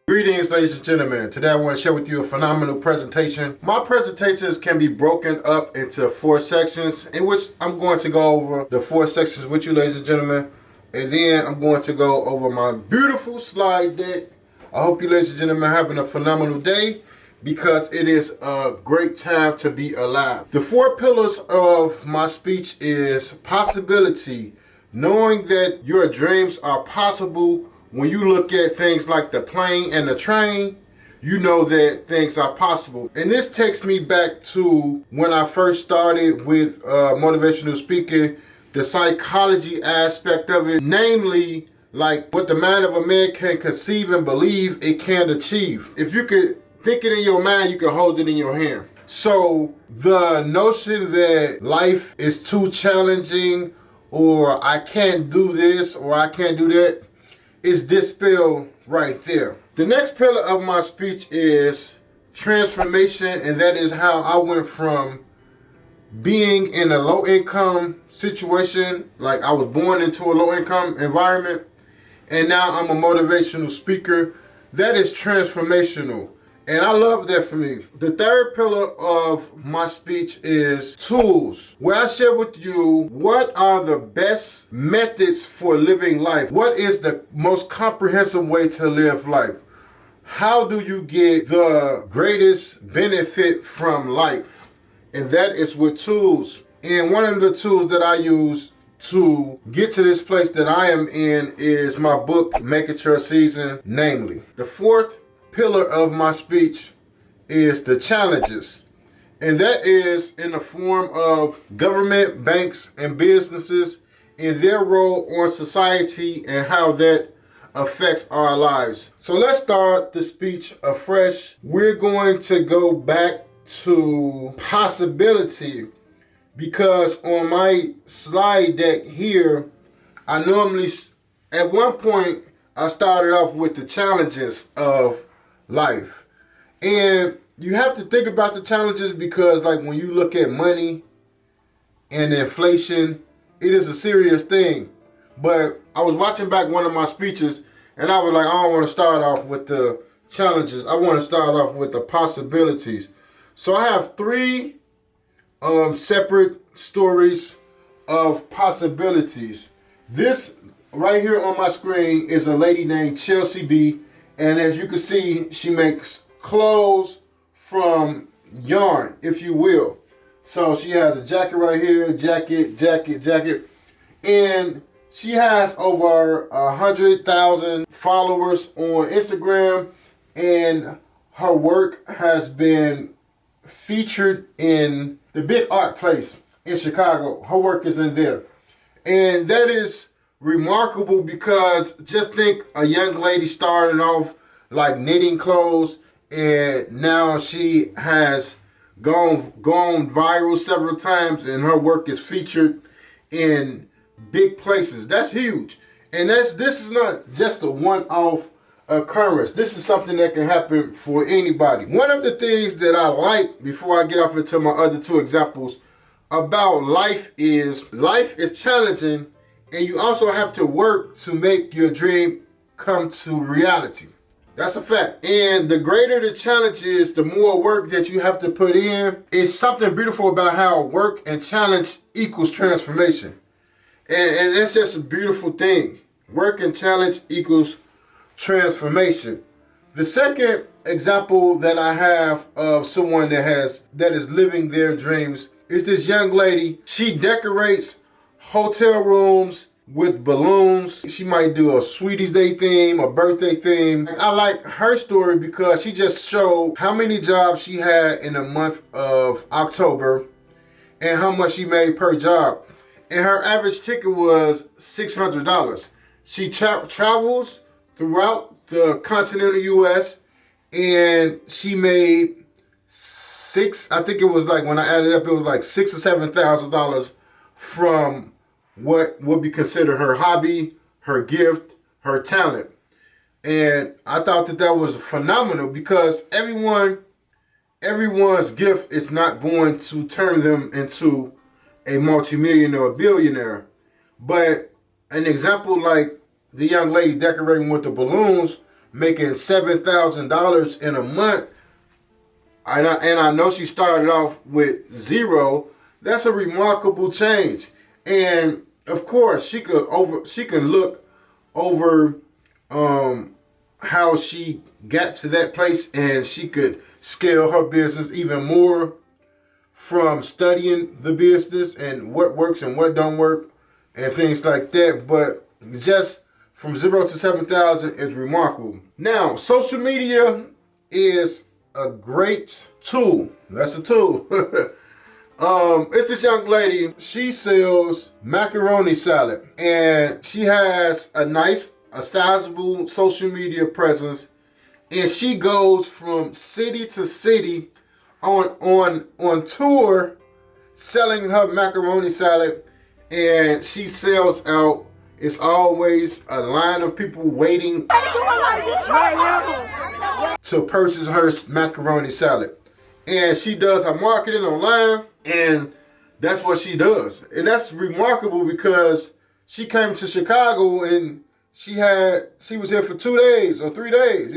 Greetings, ladies and gentlemen. Today I want to share with you a phenomenal presentation. My presentations can be broken up into 4 sections, in which I'm going to go over the 4 sections with you, ladies and gentlemen. And then I'm going to go over my beautiful slide deck. I hope you, ladies and gentlemen, are having a phenomenal day, because it is a great time to be alive. The 4 pillars of my speech is possibility, knowing that your dreams are possible. When you look at things like the plane and the train, you know that things are possible. And this takes me back to when I first started with motivational speaking, the psychology aspect of it, namely, like what the mind of a man can conceive and believe it can achieve. If you could think it in your mind, you can hold it in your hand. So the notion that life is too challenging, or I can't do this, or I can't do that, is dispelled right there. The next pillar of my speech is transformation, and that is how I went from being in a low-income situation, like I was born into a low-income environment, and now I'm a motivational speaker. That is transformational, and I love that for me. The third pillar of my speech is tools, where I share with you what are the best methods for living life. What is the most comprehensive way to live life? How do you get the greatest benefit from life? And that is with tools. And one of the tools that I use to get to this place that I am in is my book, Make It Your Season, namely. The fourth pillar of my speech is the challenges, and that is in the form of government, banks, and businesses and their role on society and how that affects our lives. So let's start the speech afresh. We're going to go back to possibility, because on my slide deck here, I normally, at one point, I started off with the challenges of life. And you have to think about the challenges, because like when you look at money and inflation, it is a serious thing. But I was watching back one of my speeches, and I was like, I don't want to start off with the challenges. I want to start off with the possibilities. So I have 3 separate stories of possibilities. This right here on my screen is a lady named Chelsea B. And as you can see, she makes clothes from yarn, if you will. So she has a jacket right here, jacket. And she has over 100,000 followers on Instagram. And her work has been featured in the big art place in Chicago. Her work is in there. And that is remarkable, because just think, a young lady starting off like knitting clothes, and now she has gone viral several times, and her work is featured in big places. That's huge. And this is not just a one-off occurrence. This is something that can happen for anybody. One of the things that I like, before I get off into my other 2 examples about life is challenging, and you also have to work to make your dream come to reality. That's a fact. And the greater the challenge is, the more work that you have to put in. It's something beautiful about how work and challenge equals transformation. And that's just a beautiful thing. Work and challenge equals transformation. The second example that I have of someone that is living their dreams is this young lady. She decorates hotel rooms with balloons. She might do a Sweeties Day theme, a birthday theme. I like her story because she just showed how many jobs she had in the month of October and how much she made per job. And her average ticket was $600. She travels throughout the continental U.S. and she made I think it was like, when I added up, it was like $6,000 or $7,000 from what would be considered her hobby, her gift, her talent. And I thought that was phenomenal, because everyone's gift is not going to turn them into a multimillionaire or billionaire. But an example like the young lady decorating with the balloons making $7,000 in a month, and I know she started off with zero. That's a remarkable change. And of course, she can look over how she got to that place, and she could scale her business even more from studying the business and what works and what don't work and things like that. But just from 0 to 7,000 is remarkable. Now, social media is a great tool. That's a tool. It's this young lady. She sells macaroni salad, and she has a sizable social media presence, and she goes from city to city on tour selling her macaroni salad, and she sells out. It's always a line of people waiting to purchase her macaroni salad. And she does her marketing online, and that's what she does. And that's remarkable because she came to Chicago, and she was here for 2 days or 3 days,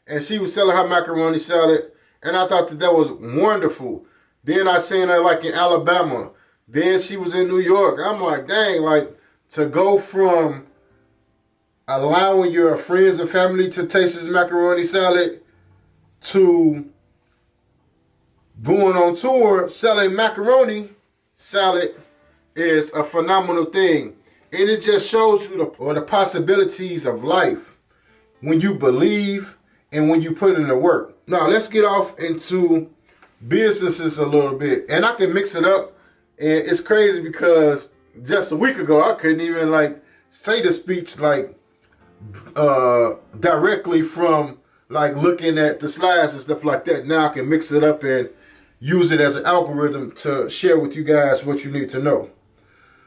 and she was selling her macaroni salad, and I thought that was wonderful. Then I seen her like in Alabama. Then she was in New York. I'm like, dang, like to go from allowing your friends and family to taste this macaroni salad to going on tour selling macaroni salad is a phenomenal thing. And it just shows you the possibilities of life when you believe and when you put in the work. Now, let's get off into businesses a little bit. And I can mix it up. And it's crazy because just a week ago, I couldn't even say the speech directly from looking at the slides and stuff like that. Now I can mix it up and use it as an algorithm to share with you guys what you need to know.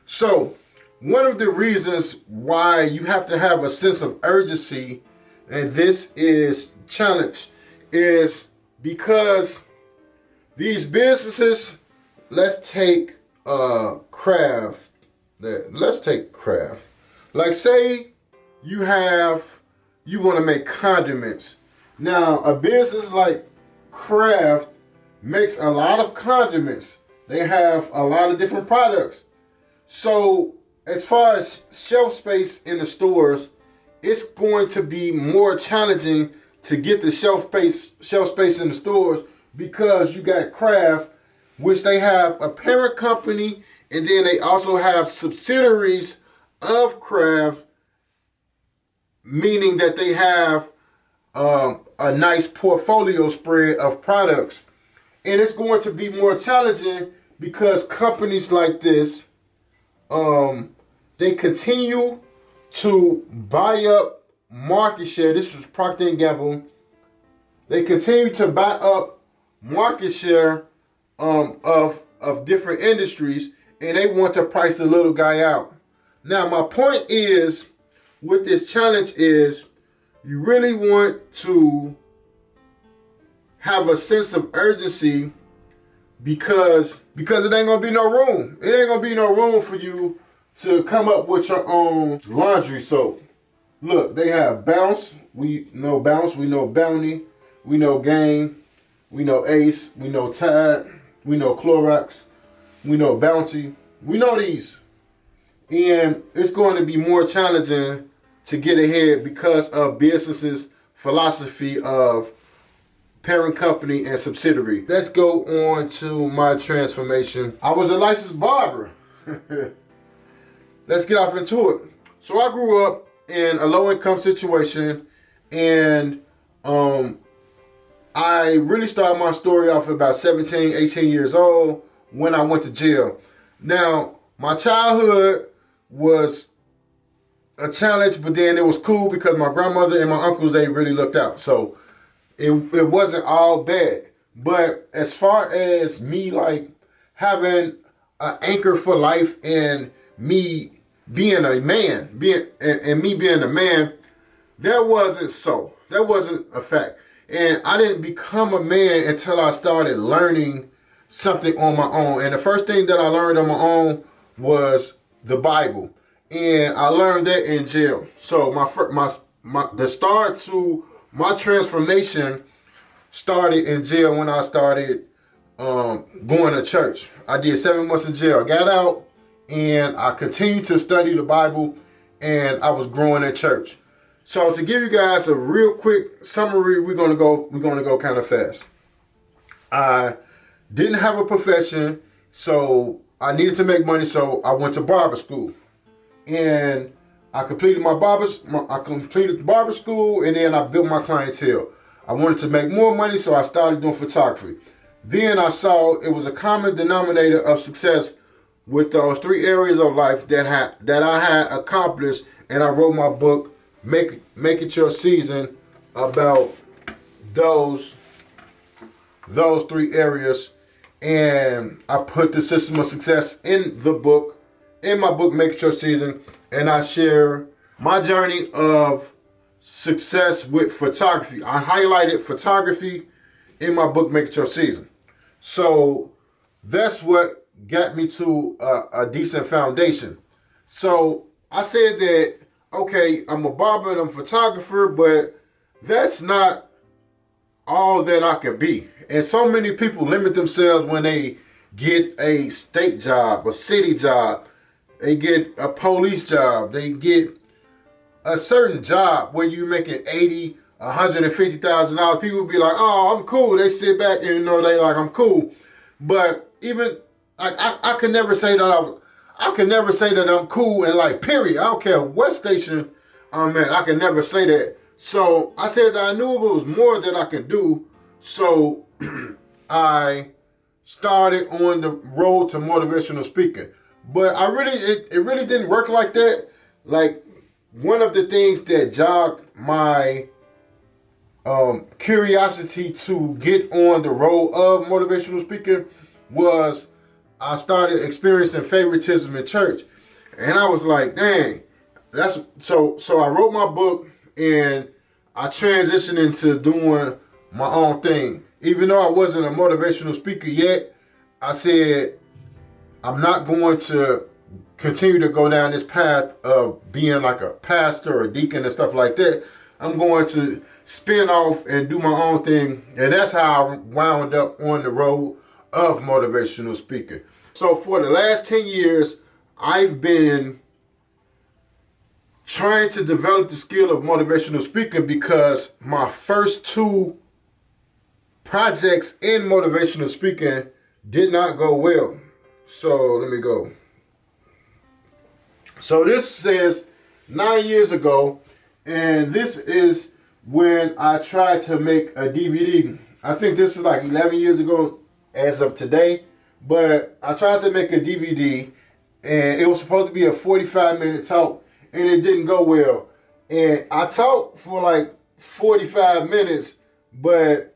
So, one of the reasons why you have to have a sense of urgency, and this is challenge, is because these businesses, let's take craft. Let's take craft. Like say you want to make condiments. Now, a business like Kraft makes a lot of condiments. They have a lot of different products. So as far as shelf space in the stores, it's going to be more challenging to get the shelf space in the stores because you got Kraft, which they have a parent company, and then they also have subsidiaries of Kraft, meaning that they have a nice portfolio spread of products. And it's going to be more challenging because companies like this, they continue to buy up market share. This was Procter & Gamble. They continue to buy up market share of different industries, and they want to price the little guy out. Now, my point is, with this challenge is, you really want to have a sense of urgency because it ain't gonna be no room. It ain't gonna be no room for you to come up with your own laundry soap. Look, they have Bounce. We know Bounce. We know Bounty. We know Gain. We know Ace. We know Tide. We know Clorox. We know Bounty. We know these. And it's going to be more challenging to get ahead because of businesses' philosophy of parent company and subsidiary. Let's go on to my transformation. I was a licensed barber. Let's get off into it. So I grew up in a low-income situation, and I really started my story off at about 17, 18 years old when I went to jail. Now, my childhood was a challenge, but then it was cool because my grandmother and my uncles, they really looked out. So it wasn't all bad. But as far as me having an anchor for life and me being a man, being a man, that wasn't so. That wasn't a fact. And I didn't become a man until I started learning something on my own. And the first thing that I learned on my own was the Bible. And I learned that in jail. So the start to my transformation started in jail when I started going to church. I did 7 months in jail. I got out and I continued to study the Bible, and I was growing in church. So to give you guys a real quick summary, we're gonna go kind of fast. I didn't have a profession, so I needed to make money, so I went to barber school. And I completed the barber school, and then I built my clientele. I wanted to make more money, so I started doing photography. Then I saw it was a common denominator of success with those 3 areas of life that I had accomplished, and I wrote my book, Make It Your Season, about those 3 areas. And I put the system of success in my book, Make It Your Season, and I share my journey of success with photography. I highlighted photography in my book, Make It Your Season. So that's what got me to a decent foundation. So I said that, okay, I'm a barber and I'm a photographer, but that's not all that I can be. And so many people limit themselves when they get a state job, a city job, they get a police job, they get a certain job where you're making $80,000, $150,000. People be like, "Oh, I'm cool." They sit back and they like, "I'm cool," but even I can never say that I'm cool in life. Period. I don't care what station I'm at. I can never say that. So I said that I knew it was more that I can do. So I started on the road to motivational speaking. But it really didn't work like that. Like, one of the things that jogged my curiosity to get on the road of motivational speaking was I started experiencing favoritism in church. And I was like, dang, so I wrote my book and I transitioned into doing my own thing. Even though I wasn't a motivational speaker yet, I said, I'm not going to continue to go down this path of being like a pastor or a deacon and stuff like that. I'm going to spin off and do my own thing. And that's how I wound up on the road of motivational speaking. So for the last 10 years, I've been trying to develop the skill of motivational speaking because my first 2 projects in motivational speaking did not go well. So let me go. So this says 9 years ago, and this is when I tried to make a DVD. I think this is like 11 years ago as of today, but I tried to make a DVD, and it was supposed to be a 45-minute talk, and it didn't go well. And I talked for like 45 minutes, but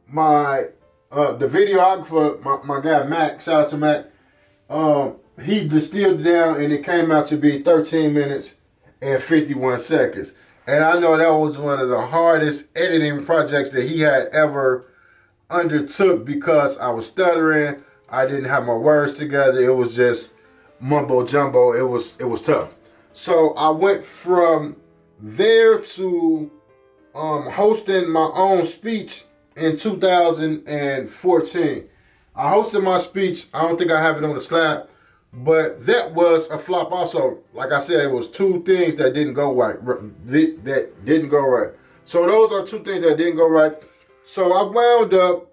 the videographer, my guy Mac, shout out to Mac, he distilled it down and it came out to be 13 minutes and 51 seconds. And I know that was one of the hardest editing projects that he had ever undertook because I was stuttering. I didn't have my words together. It was just mumbo jumbo. It was tough. So I went from there to hosting my own speech in 2014. I hosted my speech. I don't think I have it on the slide, but that was a flop also. Like I said, it was 2 things that didn't go right. So those are 2 things that didn't go right. So I wound up,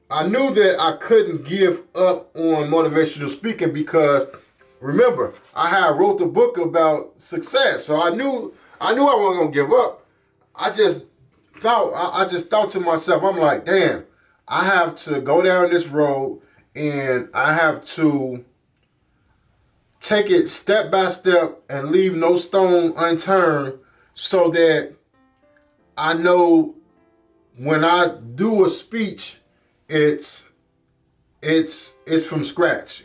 I knew that I couldn't give up on motivational speaking because, remember, I had wrote the book about success. So I knew I wasn't going to give up. I just thought to myself, I'm like, damn, I have to go down this road and I have to take it step by step and leave no stone unturned so that I know when I do a speech, it's from scratch,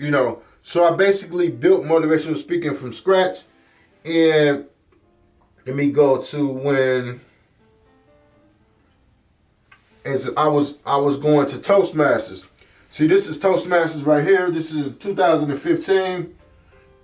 So I basically built motivational speaking from scratch. And let me go to when I was going to Toastmasters. See, this is Toastmasters right here. This is 2015.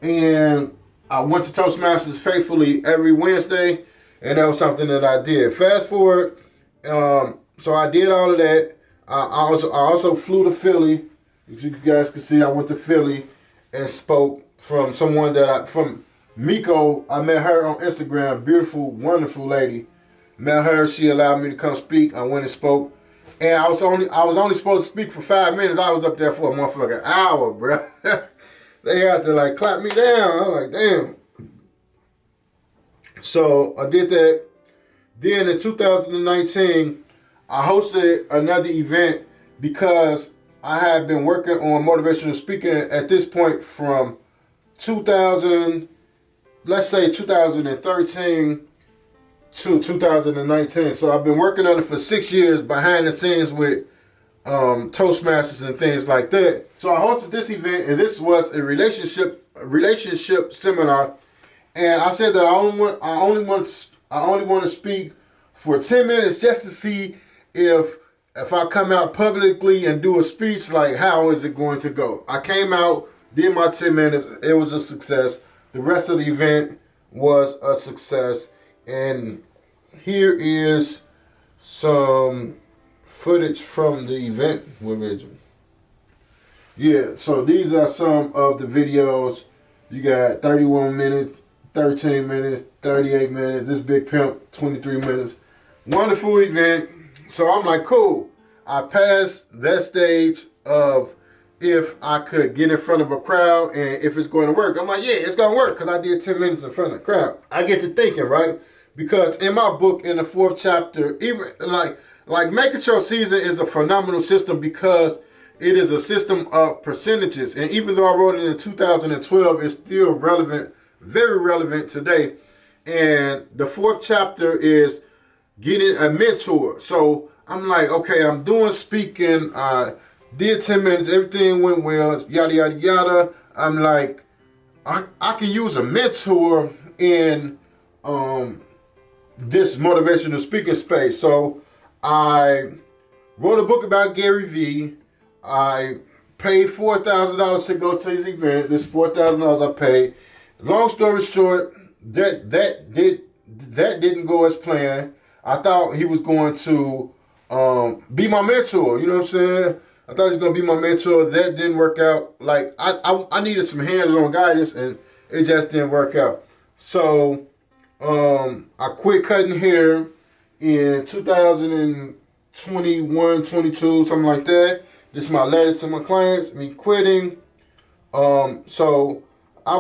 And I went to Toastmasters faithfully every Wednesday, and that was something that I did. Fast forward, so I did all of that. I also flew to Philly. As you guys can see, I went to Philly and spoke from someone from Miko. I met her on Instagram. Beautiful, wonderful lady. Met her. She allowed me to come speak. I went and spoke, and I was only supposed to speak for 5 minutes. I was up there for a motherfucking hour, bro. They had to like clap me down. I was like, damn. So I did that. Then in 2019, I hosted another event because I had been working on motivational speaking at this point from 2013 to 2019. So I've been working on it for 6 years behind the scenes with Toastmasters and things like that. So I hosted this event, and this was a relationship seminar. And I said that I only want to speak for 10 minutes just to see if I come out publicly and do a speech, like how is it going to go. I came out, did my 10 minutes. It was a success. The rest of the event was a success. And here is some footage from the event. Yeah, so these are some of the videos. You got 31 minutes, 13 minutes, 38 minutes. This big pimp, 23 minutes. Wonderful event. So I'm like, cool. I passed that stage of if I could get in front of a crowd and if it's going to work. I'm like, yeah, it's going to work because I did 10 minutes in front of the crowd. I get to thinking, right? Because in my book, in the 4th chapter, even like making your season is a phenomenal system because it is a system of percentages. And even though I wrote it in 2012, it's still relevant, very relevant today. And the 4th chapter is getting a mentor. So I'm like, okay, I'm doing speaking. I did 10 minutes. Everything went well. Yada, yada, yada. I'm like, I can use a mentor in this motivational speaking space. So I wrote a book about Gary Vee. I paid $4,000 to go to his event. This $4,000 I paid. Long story short, that didn't go as planned. I thought he was going to be my mentor. You know what I'm saying? I thought he was going to be my mentor. That didn't work out. Like I needed some hands-on guidance, and it just didn't work out. So I quit cutting hair in 2021, 22, something like that. This is my letter to my clients, me quitting. So I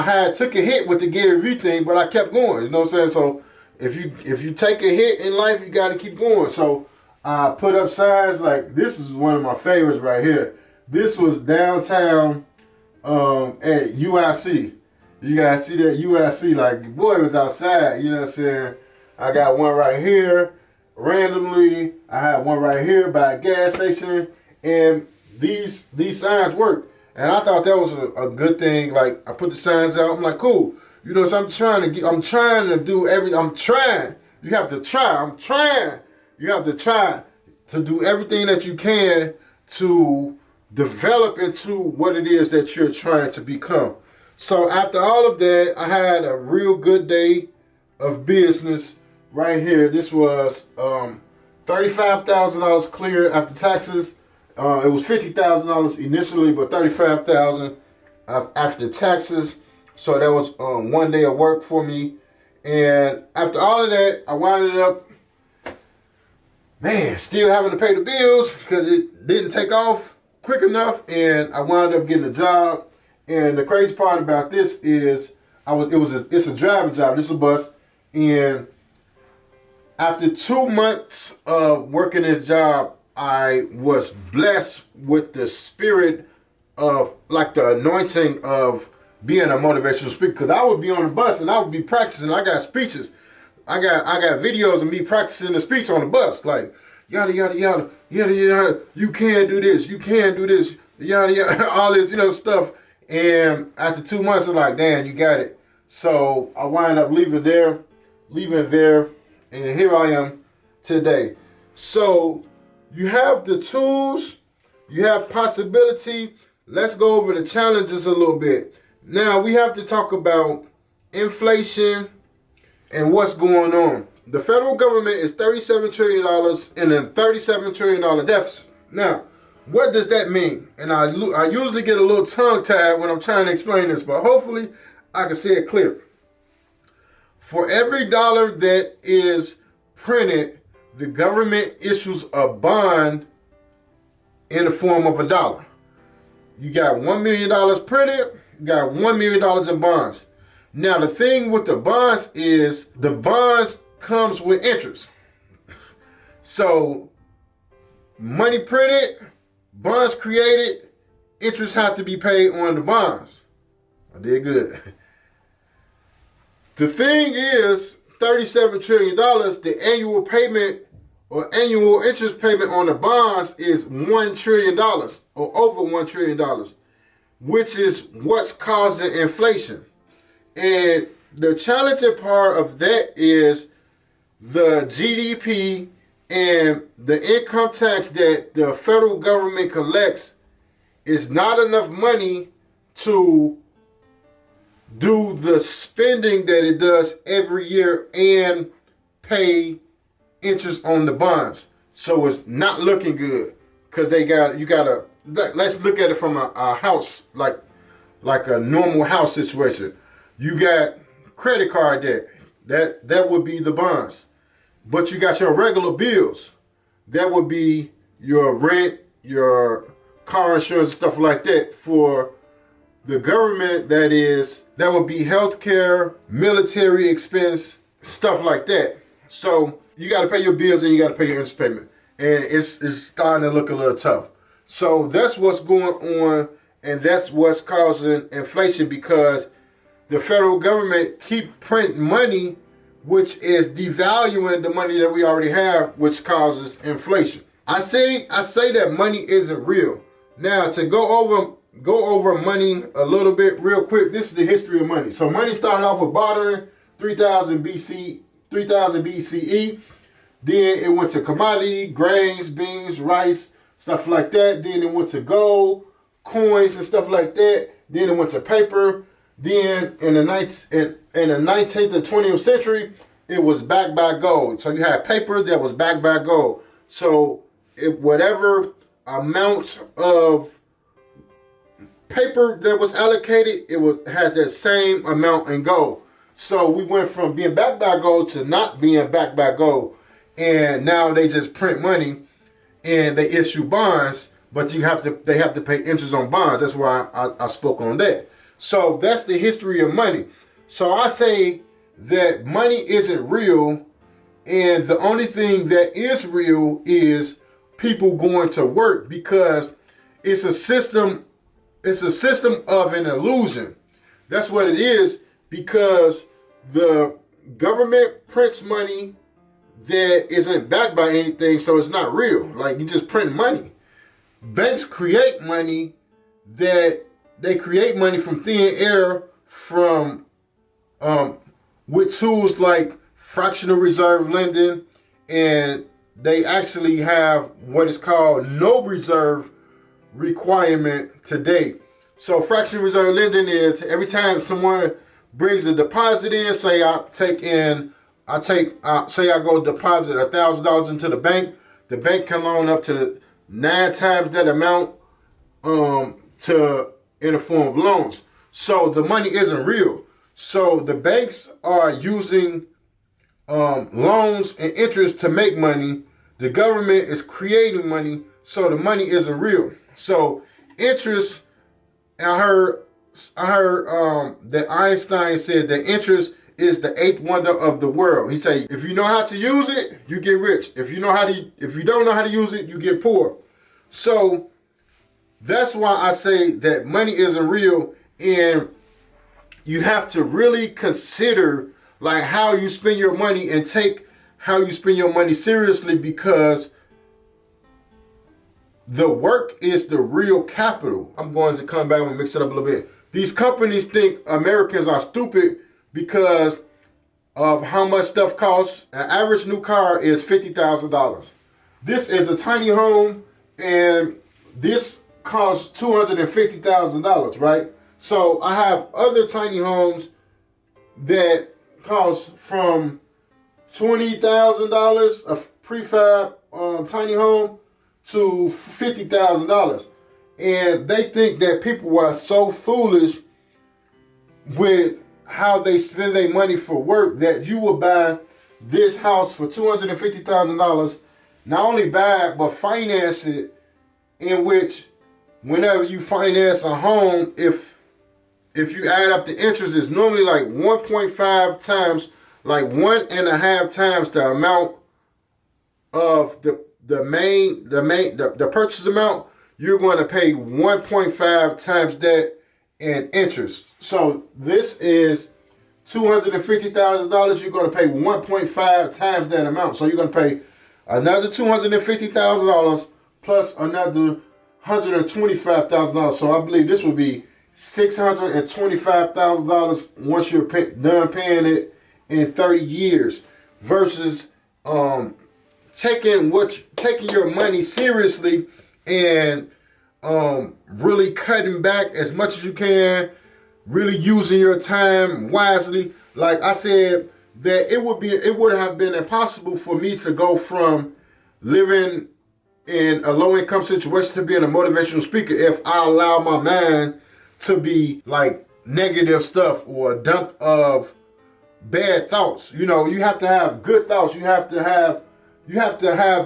had took a hit with the Gary Vee thing, but I kept going. You know what I'm saying? So if you take a hit in life, you got to keep going. So I put up signs like this is one of my favorites right here. This was downtown at UIC. You guys see that UIC? Like boy was outside. You know what I'm saying? I got one right here. Randomly, I had one right here by a gas station, and these signs work. And I thought that was a good thing. Like I put the signs out. I'm like, cool. You know, so I'm trying to do everything. I'm trying. You have to try. I'm trying. You have to try to do everything that you can to develop into what it is that you're trying to become. So after all of that, I had a real good day of business. Right here, this was $35,000 clear after taxes. It was $50,000 initially, but $35,000 after taxes. So that was 1 day of work for me. And after all of that, I wound up, still having to pay the bills because it didn't take off quick enough. And I wound up getting a job. And the crazy part about this is, it's a driving job. This is a bus, and after 2 months of working this job, I was blessed with the spirit of, like the anointing of being a motivational speaker. Because I would be on the bus and I would be practicing. I got speeches. I got videos of me practicing the speech on the bus. Like, yada, yada, yada, yada, yada. You can do this. You can do this. Yada, yada. All this, stuff. And after 2 months, I'm like, damn, you got it. So I wind up leaving there. And here I am today. So you have the tools, you have possibility. Let's go over the challenges a little bit. Now we have to talk about inflation and what's going on. The federal government is $37 trillion in a $37 trillion deficit. Now, what does that mean? And I usually get a little tongue-tied when I'm trying to explain this, but hopefully I can say it clear. For every dollar that is printed, the government issues a bond in the form of a dollar. You got $1 million printed, you got $1 million in bonds. Now, the thing with the bonds is the bonds comes with interest. So, money printed, bonds created, interest have to be paid on the bonds. I did good. The thing is, $37 trillion, the annual payment or annual interest payment on the bonds is $1 trillion or over $1 trillion, which is what's causing inflation. And the challenging part of that is the GDP and the income tax that the federal government collects is not enough money to do the spending that it does every year and pay interest on the bonds. So it's not looking good because let's look at it from a house, like a normal house situation. You got credit card debt. That would be the bonds. But you got your regular bills. That would be your rent, your car insurance, stuff like that. For the government, that would be healthcare, military expense, stuff like that. So you got to pay your bills and you got to pay your interest payment. And it's starting to look a little tough. So that's what's going on, and that's what's causing inflation, because the federal government keep printing money, which is devaluing the money that we already have, which causes inflation. I say that money isn't real. Now, to go over money a little bit real quick, this is the history of money. So money started off with bartering, 3000 BCE. Then it went to commodity, grains, beans, rice, stuff like that. Then it went to gold, coins and stuff like that. Then it went to paper. Then in the 19th and 20th century, it was backed by gold. So you had paper that was backed by gold. So whatever amount of paper that was allocated, had that same amount in gold. So we went from being backed by gold to not being backed by gold. And now they just print money and they issue bonds, but they have to pay interest on bonds. That's why I spoke on that. So that's the history of money. So I say that money isn't real, and the only thing that is real is people going to work, because it's a system of an illusion. That's what it is, because the government prints money that isn't backed by anything, so it's not real. Like, you just print money. Banks create money they create money from thin air from with tools like fractional reserve lending, and they actually have what is called no reserve requirement today. So fractional reserve lending is every time someone brings a deposit in, say I go deposit $1,000 into the bank can loan up to 9 times that amount in the form of loans. So the money isn't real. So the banks are using loans and interest to make money. The government is creating money, so the money isn't real. So interest, I heard that Einstein said that interest is the 8th wonder of the world. He said, if you know how to use it, you get rich. If you don't know how to use it, you get poor. So that's why I say that money isn't real, and you have to really consider like how you spend your money and take how you spend your money seriously, because the work is the real capital. I'm going to come back and mix it up a little bit. These companies think Americans are stupid because of how much stuff costs. An average new car is $50,000. This is a tiny home, and this costs $250,000, right? So I have other tiny homes that cost from $20,000 a prefab tiny home to $50,000, and they think that people are so foolish with how they spend their money for work that you will buy this house for $250,000, not only buy it but finance it, in which whenever you finance a home, if you add up the interest, it's normally like 1.5 times, like 1.5 times the amount of the purchase amount. You're going to pay 1.5 times that in interest. So this is $250,000. You're going to pay 1.5 times that amount. So you're going to pay another $250,000 plus another $125,000. So I believe this would be $625,000 once you're done paying it in 30 years, versus taking your money seriously and really cutting back as much as you can, really using your time wisely. Like I said, that it would have been impossible for me to go from living in a low income situation to being a motivational speaker if I allow my mind to be like negative stuff or a dump of bad thoughts. You know, you have to have good thoughts. You have to have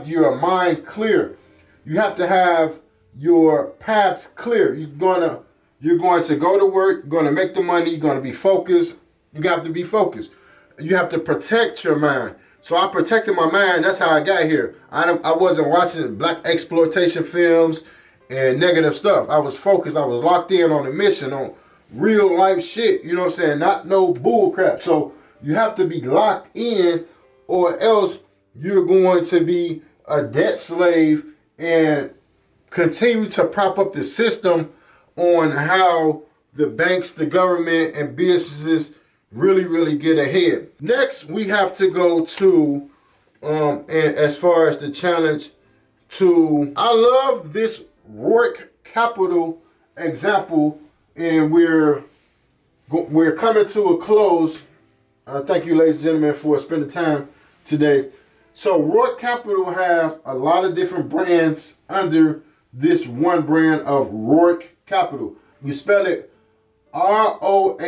your mind clear. You have to have your path clear. You're going to go to work, you're going to make the money, you're going to be focused. You have to be focused. You have to protect your mind. So I protected my mind. That's how I got here. I wasn't watching black exploitation films and negative stuff. I was focused. I was locked in on a mission, on real life shit. You know what I'm saying? Not no bull crap. So you have to be locked in, or else you're going to be a debt slave and continue to prop up the system on how the banks, the government, and businesses really get ahead. Next, we have to go to, and as far as the challenge, I love this Roark Capital example, and we're coming to a close. Thank you, ladies and gentlemen, for spending time today. So Roark Capital have a lot of different brands under this one brand of Roark Capital. You spell it ROARK.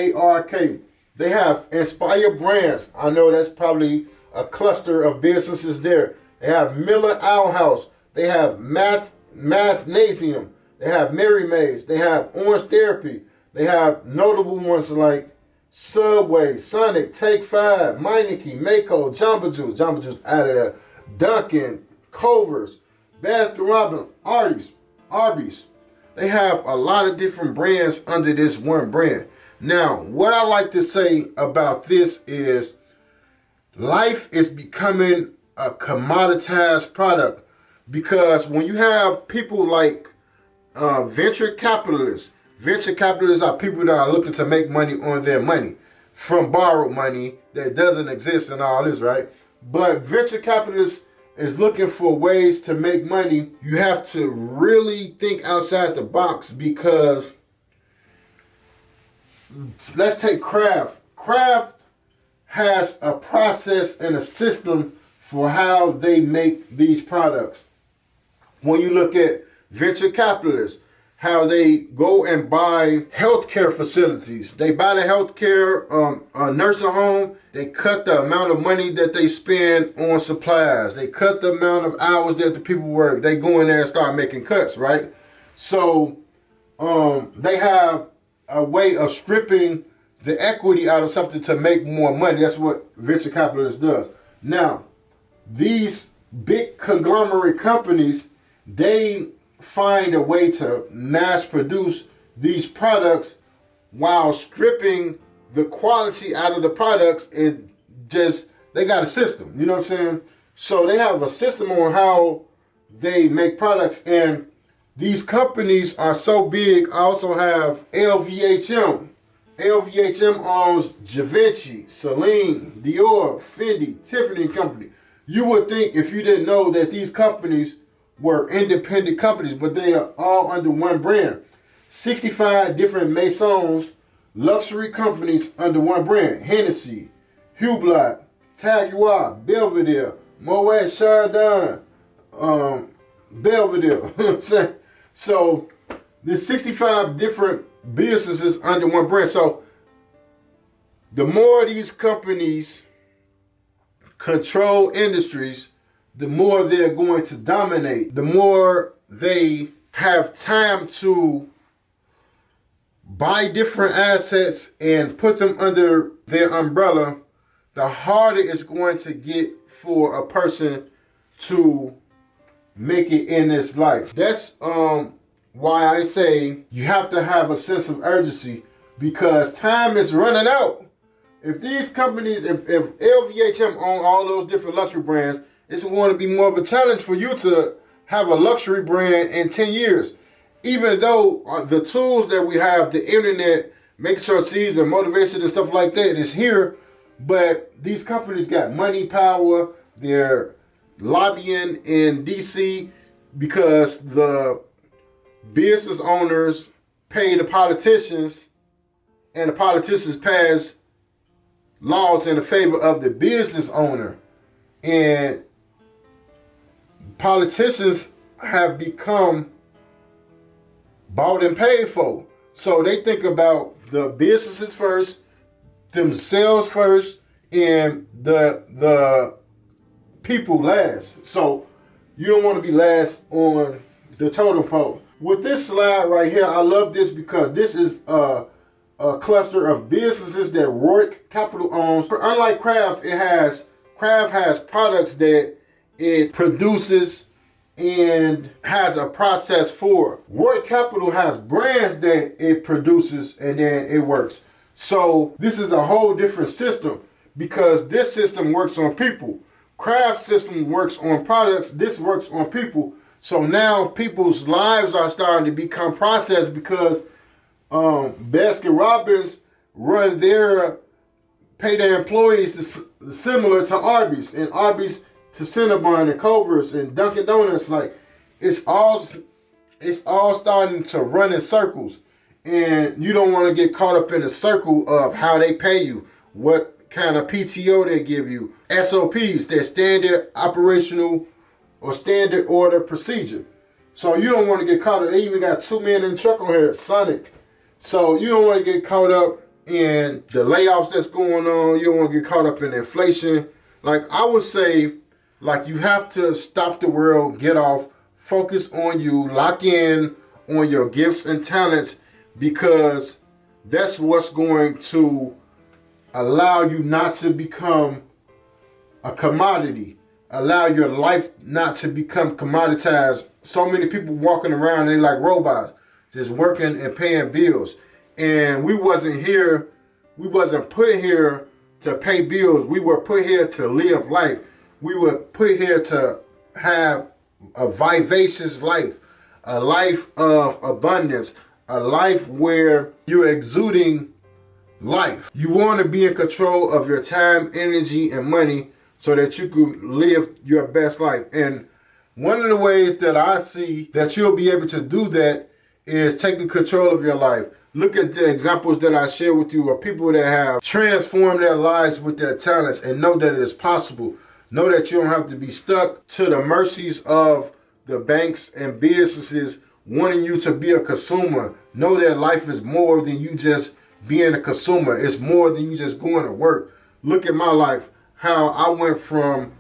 They have Inspire Brands. I know that's probably a cluster of businesses there. They have Miller Owl House. They have Mathnasium. They have Mary Mays. They have Orange Therapy. They have notable ones like Subway, Sonic, Take 5, Meineke, Mako, Jamba Juice out of there, Dunkin', Culver's, Baskin Robbins, Arby's. They have a lot of different brands under this one brand. Now, what I like to say about this is life is becoming a commoditized product, because when you have people like venture capitalists are people that are looking to make money on their money from borrowed money that doesn't exist and all this, right? But venture capitalists is looking for ways to make money. You have to really think outside the box, because let's take Kraft. Kraft has a process and a system for how they make these products. When you look at venture capitalists, how they go and buy healthcare facilities. They buy the healthcare nursing home. They cut the amount of money that they spend on supplies. They cut the amount of hours that the people work. They go in there and start making cuts, right? So they have a way of stripping the equity out of something to make more money. That's what venture capitalists does. Now, these big conglomerate companies, they find a way to mass produce these products while stripping the quality out of the products. And just, they got a system, you know what I'm saying? So they have a system on how they make products, and these companies are so big. I also have LVHM. LVHM owns Givenchy, Celine, Dior, Fendi, Tiffany & Company. You would think, if you didn't know, that these companies were independent companies, but they are all under one brand. 65 different maisons, luxury companies under one brand. Hennessy, Hublot, Jaguar, Belvedere, Moet Chardon, Belvedere. So there's 65 different businesses under one brand. So the more these companies control industries, the more they're going to dominate. The more they have time to buy different assets and put them under their umbrella, the harder it's going to get for a person to make it in this life. That's why I say you have to have a sense of urgency, because time is running out. If these companies, if LVHM own all those different luxury brands, it's going to be more of a challenge for you to have a luxury brand in 10 years. Even though the tools that we have, the internet, making sure seeds and motivation and stuff like that is here, but these companies got money, power, they're lobbying in DC because the business owners pay the politicians and the politicians pass laws in the favor of the business owner. And politicians have become bought and paid for. So they think about the businesses first, themselves first, and the people last. So you don't want to be last on the totem pole. With this slide right here, I love this because this is a cluster of businesses that Rourke Capital owns. Unlike Kraft, Kraft has products that it produces and has a process for. Rourke Capital has brands that it produces and then it works. So this is a whole different system, because this system works on people. Kraft system works on products. This works on people. So now people's lives are starting to become processed, because Baskin Robbins pay their employees similar to Arby's, and Arby's to Cinnabon and Culver's and Dunkin' Donuts. Like, it's all starting to run in circles, and you don't want to get caught up in the circle of how they pay you, what kind of PTO they give you, SOPs, their standard operational or standard order procedure. So you don't want to get caught up. They even got two men in the truck on here, Sonic. So you don't want to get caught up in the layoffs that's going on. You don't want to get caught up in inflation. Like, I would say, like, you have to stop the world, get off, focus on you, lock in on your gifts and talents, because that's what's going to allow you not to become a commodity, allow your life not to become commoditized. So many people walking around, they like robots, just working and paying bills. And we wasn't put here to pay bills. We were put here to live life. We were put here to have a vivacious life, a life of abundance, a life where you're exuding life. You want to be in control of your time, energy, and money so that you can live your best life. And one of the ways that I see that you'll be able to do that is taking control of your life. Look at the examples that I share with you of people that have transformed their lives with their talents, and know that it is possible. Know that you don't have to be stuck to the mercies of the banks and businesses wanting you to be a consumer. Know that life is more than you just being a consumer. It's more than you just going to work. Look at my life, how I went from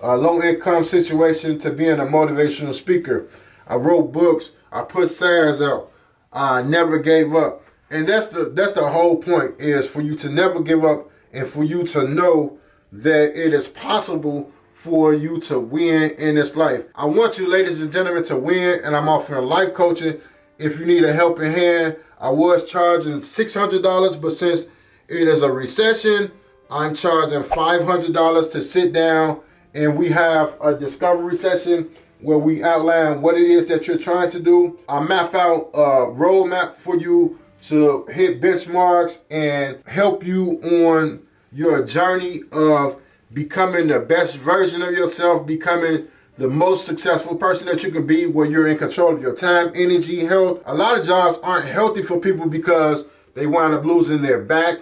a low-income situation to being a motivational speaker. I wrote books. I put signs out. I never gave up. And that's the whole point, is for you to never give up, and for you to know that it is possible for you to win in this life. I want you, ladies and gentlemen, to win, and I'm offering life coaching. If you need a helping hand, I was charging $600, but since it is a recession, I'm charging $500 to sit down, and we have a discovery session where we outline what it is that you're trying to do. I map out a roadmap for you to hit benchmarks and help you on your journey of becoming the best version of yourself, becoming the most successful person that you can be, where you're in control of your time, energy, health. A lot of jobs aren't healthy for people because they wind up losing their back.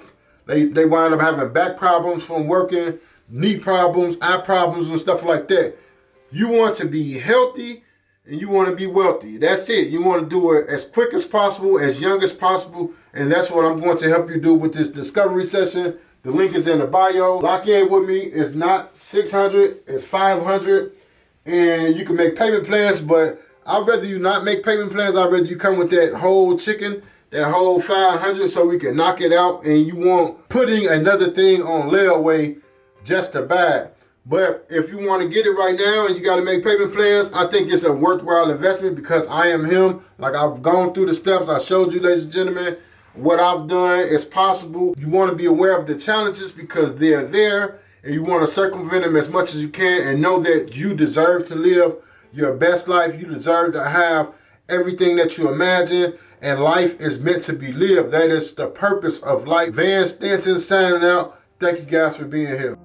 They wind up having back problems from working, knee problems, eye problems, and stuff like that. You want to be healthy and you want to be wealthy. That's it. You want to do it as quick as possible, as young as possible, and that's what I'm going to help you do with this discovery session. The link is in the bio. Lock in with me. It's not 600, it's 500, and you can make payment plans, but I'd rather you not make payment plans. I'd rather you come with that whole chicken, that whole 500, so we can knock it out, and you won't putting another thing on layaway just to buy it. But if you want to get it right now and you got to make payment plans, I think it's a worthwhile investment because I am him. Like, I've gone through the steps. I showed you, ladies and gentlemen, what I've done is possible. You want to be aware of the challenges because they're there, and you want to circumvent them as much as you can and know that you deserve to live your best life. You deserve to have everything that you imagine, and life is meant to be lived. That is the purpose of life. Van Stanton signing out. Thank you guys for being here.